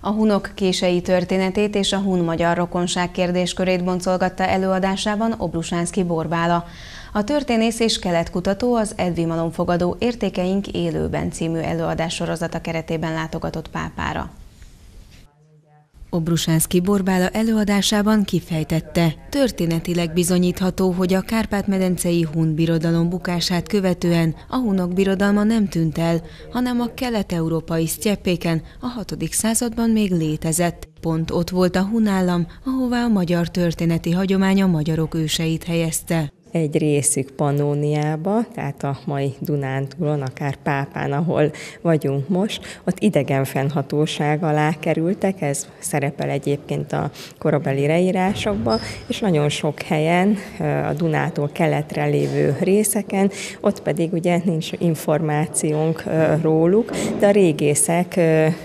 A hunok kései történetét és a hun-magyar rokonság kérdéskörét boncolgatta előadásában Obrusánszky Borbála. A történész és keletkutató az Edvi Malomfogadó Értékeink élőben című előadássorozata keretében látogatott Pápára. Obrusánszky Borbála előadásában kifejtette, történetileg bizonyítható, hogy a Kárpát-medencei hun birodalom bukását követően a hunok birodalma nem tűnt el, hanem a kelet-európai sztyeppéken a 6. században még létezett. Pont ott volt a hun állam, ahová a magyar történeti hagyomány a magyarok őseit helyezte. Egy részük Pannóniába, tehát a mai Dunántúlon, akár Pápán, ahol vagyunk most, ott idegen fennhatóság alá kerültek, ez szerepel egyébként a korabeli leírásokban, és nagyon sok helyen, a Dunától keletre lévő részeken, ott pedig ugye nincs információnk róluk, de a régészek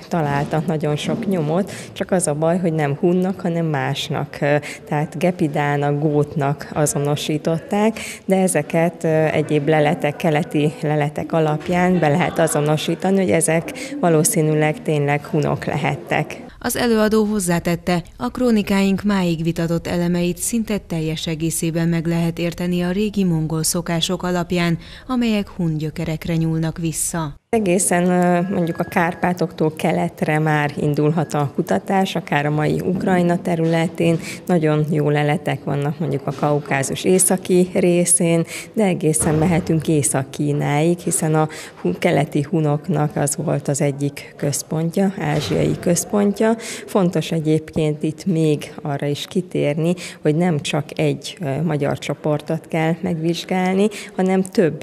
találtak nagyon sok nyomot, csak az a baj, hogy nem hunnak, hanem másnak, tehát gepidának, gótnak azonosították, de ezeket egyéb leletek, keleti leletek alapján be lehet azonosítani, hogy ezek valószínűleg tényleg hunok lehettek. Az előadó hozzátette, a krónikáink máig vitatott elemeit szinte teljes egészében meg lehet érteni a régi mongol szokások alapján, amelyek hun gyökerekre nyúlnak vissza. Egészen mondjuk a Kárpátoktól keletre már indulhat a kutatás, akár a mai Ukrajna területén. Nagyon jó leletek vannak mondjuk a Kaukázus északi részén, de egészen mehetünk Észak-Kínáig, hiszen a keleti hunoknak az volt az egyik központja, ázsiai központja. Fontos egyébként itt még arra is kitérni, hogy nem csak egy magyar csoportot kell megvizsgálni, hanem több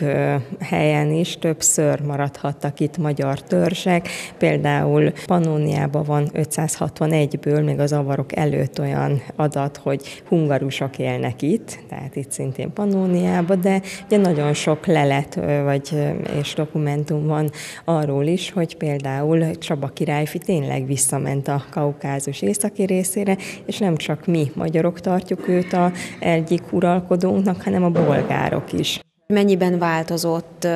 helyen is többször maradhat itt magyar törzsek. Például Pannóniában van 561-ből, még az avarok előtt olyan adat, hogy hungarusok élnek itt, tehát itt szintén Pannóniában, de ugye nagyon sok lelet és dokumentum van arról is, hogy például Csaba királyfi tényleg visszament a Kaukázus északi részére, és nem csak mi magyarok tartjuk őt egyik uralkodónknak, hanem a bolgárok is. Mennyiben változott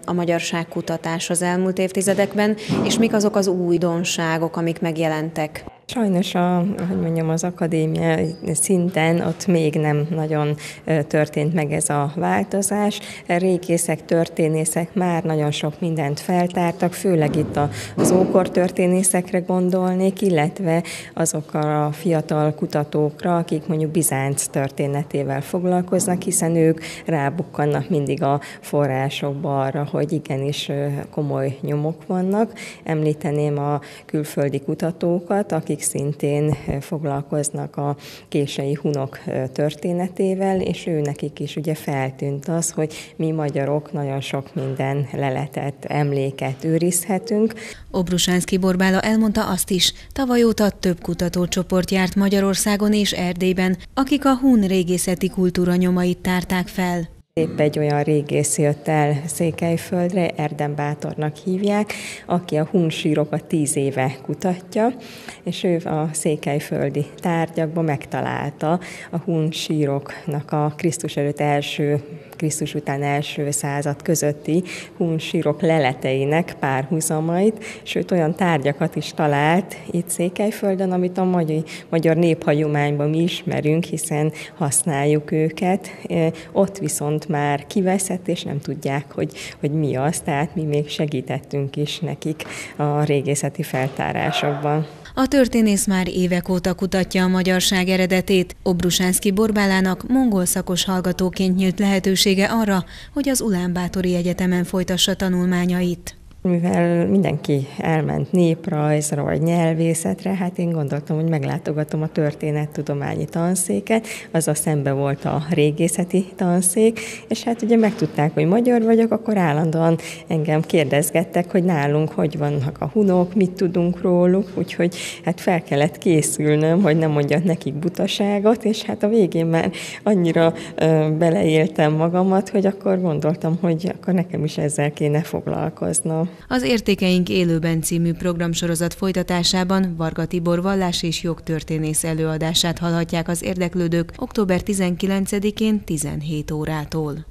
a magyarságkutatás az elmúlt évtizedekben, és mik azok az újdonságok, amik megjelentek? Sajnos az akadémia szinten ott még nem nagyon történt meg ez a változás. Régészek, történészek már nagyon sok mindent feltártak, főleg itt az ókor történészekre gondolnék, illetve azokra a fiatal kutatókra, akik mondjuk Bizánc történetével foglalkoznak, hiszen ők rábukkannak mindig a forrásokba arra, hogy igenis komoly nyomok vannak. Említeném a külföldi kutatókat, akik szintén foglalkoznak a kései hunok történetével, és nekik is ugye feltűnt az, hogy mi magyarok nagyon sok minden leletet, emléket őrizhetünk. Obrusánszky Borbála elmondta azt is, tavaly óta több kutatócsoport járt Magyarországon és Erdélyben, akik a hun régészeti kultúra nyomait tárták fel. Épp egy olyan régész jött el Székelyföldre, Erdem Bátornak hívják, aki a hun sírokat 10 éve kutatja, és ő a székelyföldi tárgyakban megtalálta a hun síroknak a Krisztus után első század közötti hun sírok leleteinek párhuzamait, sőt olyan tárgyakat is talált itt Székelyföldön, amit a magyar néphagyományban mi ismerünk, hiszen használjuk őket. Ott viszont már kiveszett, és nem tudják, hogy mi az, tehát mi még segítettünk is nekik a régészeti feltárásokban. A történész már évek óta kutatja a magyarság eredetét. Obrusánszky Borbálának mongol szakos hallgatóként nyílt lehetősége arra, hogy az Ulánbátori Egyetemen folytassa tanulmányait. Mivel mindenki elment néprajzra vagy nyelvészetre, hát én gondoltam, hogy meglátogatom a történettudományi tanszéket, azzal szembe volt a régészeti tanszék, és hát ugye megtudták, hogy magyar vagyok, akkor állandóan engem kérdezgettek, hogy nálunk hogy vannak a hunok, mit tudunk róluk, úgyhogy hát fel kellett készülnöm, hogy nem mondjak nekik butaságot, és hát a végén már annyira beleéltem magamat, hogy akkor gondoltam, hogy akkor nekem is ezzel kéne foglalkoznom. Az Értékeink élőben című programsorozat folytatásában Varga Tibor vallás- és jogtörténész előadását hallhatják az érdeklődők október 19-én 17 órától.